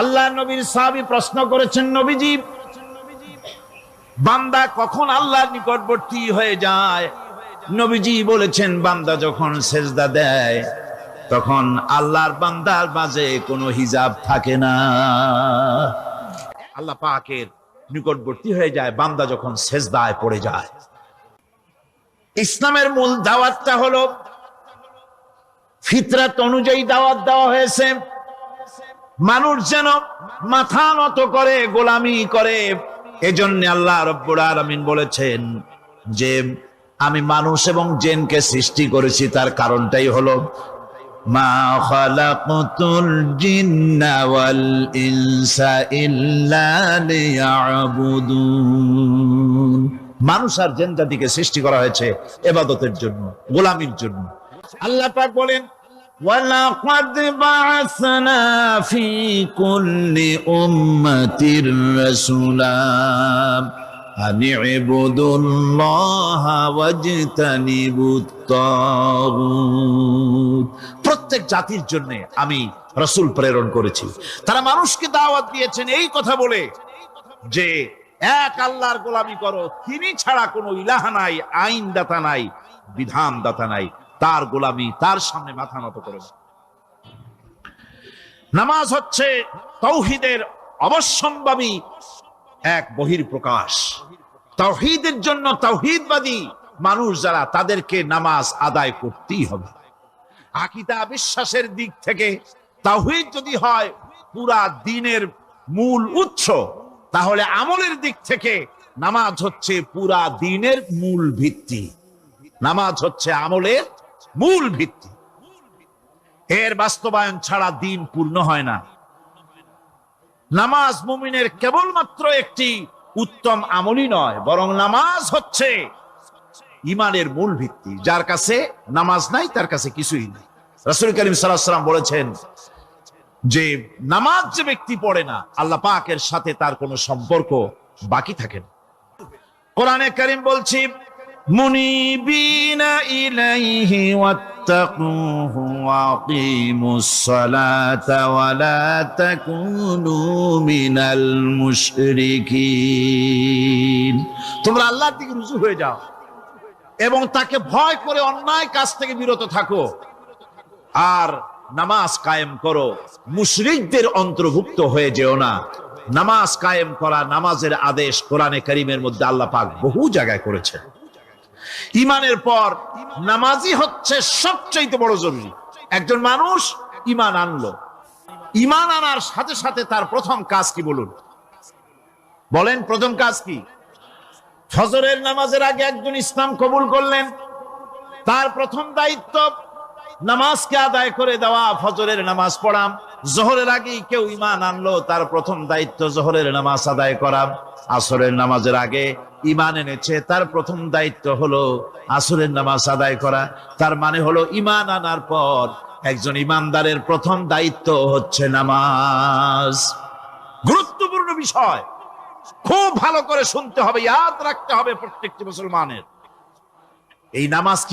আল্লাহ নবীর সাহাবী প্রশ্ন করেছেন, নবীজি, বান্দা কখন আল্লাহর নিকটবর্তী হয়ে যায়? নবীজি বলেছেন, বান্দা যখন সেজদা দেয় তখন আল্লাহর বান্দার মাঝে কোনো হিজাব থাকে না। আল্লাহ পাকের নিকটবর্তী হয়ে যায় বান্দা যখন সেজদায় পড়ে যায়। ইসলামের মূল দাওয়াতটা হলো ফিতরাত অনুযায়ী দাওয়াত দেওয়া হয়েছে, মানুষ যেন মাথা নত করে, গোলামি করে। এজন্য আল্লাহ রাব্বুল আলামিন বলেছেন যে আমি মানুষ এবং জিনকে সৃষ্টি করেছি, তার কারণটাই হলো মা খালাকতুল জিন্না ওয়াল ইনসা ইল্লা লিয়াবুদুন। মানুষ আর জিন জাতিকে সৃষ্টি করা হয়েছে ইবাদতের জন্য, গোলামির জন্য। আল্লাহ পাক বলেন, ওয়ালাকাদ বা'আসনা ফি কুল্লি উম্মাতির রাসূলা আন ইবুদুল্লাহা ওয়াজতানিবুত তাগুত। প্রত্যেক জাতির জন্য আমি রাসূল প্রেরণ করেছি, তারা মানুষকে দাওয়াত দিয়েছেন এই কথা বলে যে এক আল্লাহর গোলামি করো, তিনি ছাড়া কোনো ইলাহ নাই, আইন দাতা নাই, বিধান দাতা নাই, তার গোলামি, তার সামনে মাথা নত করে। নামাজ হচ্ছে তাওহীদের অবশ্যম্ভাবী এক বহির্প্রকাশ। তাওহীদের জন্য তাওহীদবাদী মানুষ যারা, তাদেরকে নামাজ আদায় করতেই হবে। আকীদা বিশ্বাসের দিক থেকে তাওহীদ যদি হয় পুরা দ্বীনের মূল উৎস, তাহলে আমলের দিক থেকে নামাজ হচ্ছে পুরা দ্বীনের মূল ভিত্তি। নামাজ হচ্ছে আমলের মূল ভিত্তি, এর বাস্তবায়ন ছাড়া দ্বীন পূর্ণ হয় না। নামাজ মুমিনের কেবলমাত্র একটি উত্তম আমলই নয়, বরং নামাজ হচ্ছে ঈমানের মূল ভিত্তি। যার কাছে নামাজ নাই তার কাছে কিছুই নেই। রাসূল করিম সাল্লাল্লাহু আলাইহি ওয়াসাল্লাম বলেছেন যে নামাজ যে ব্যক্তি পড়ে না, আল্লাহ পাকের সাথে তার কোনো সম্পর্ক বাকি থাকে না। কোরআনে কারীম বলছে, মুনিবিনা ইলাইহি ওয়াত্তাকুহু ওয়া আকিমুস সালাতা ওয়া লা তাকুনু মিনাল মুশরিকিন। তোমরা আল্লাহর দিকে রুজু হয়ে যাও এবং তাকে ভয় করে অন্যায় কাজ থেকে বিরত থাকো, আর নামাজ কায়েম করো, মুশরিকদের অন্তর্ভুক্ত হয়ে যেও না। নামাজ কায়েম করা, নামাজের আদেশ কোরআনে কারীমের মধ্যে আল্লাহ পাক বহু জায়গায় করেছেন। ঈমানের পর নামাজই হচ্ছে সবচেয়ে বড় জরুরি। একজন মানুষ ঈমান আনলো, ঈমান আনার সাথে সাথে তার প্রথম কাজ কি বলেন? প্রথম কাজ কি? ফজরের নামাজের আগে একজন ইসলাম কবুল করলেন, তার প্রথম দায়িত্ব নামাজকে আদায় করে দেওয়া, ফজরের নামাজ পড়া। জোহরের আগে কেউ ঈমান আনলো, তার প্রথম দায়িত্ব জোহরের নামাজ আদায় করা। আসরের নামাজের আগে ঈমান এনেছে, তার প্রথম দায়িত্ব হলো আসরের নামাজ আদায় করা। তার মানে হলো ঈমান আনার পর একজন ঈমানদারের প্রথম দায়িত্ব হচ্ছে নামাজ। গুরুত্বপূর্ণ বিষয়, খুব ভালো করে শুনতে হবে, ইয়াদ রাখতে হবে প্রত্যেকটি মুসলমানের। এই নামাজ কি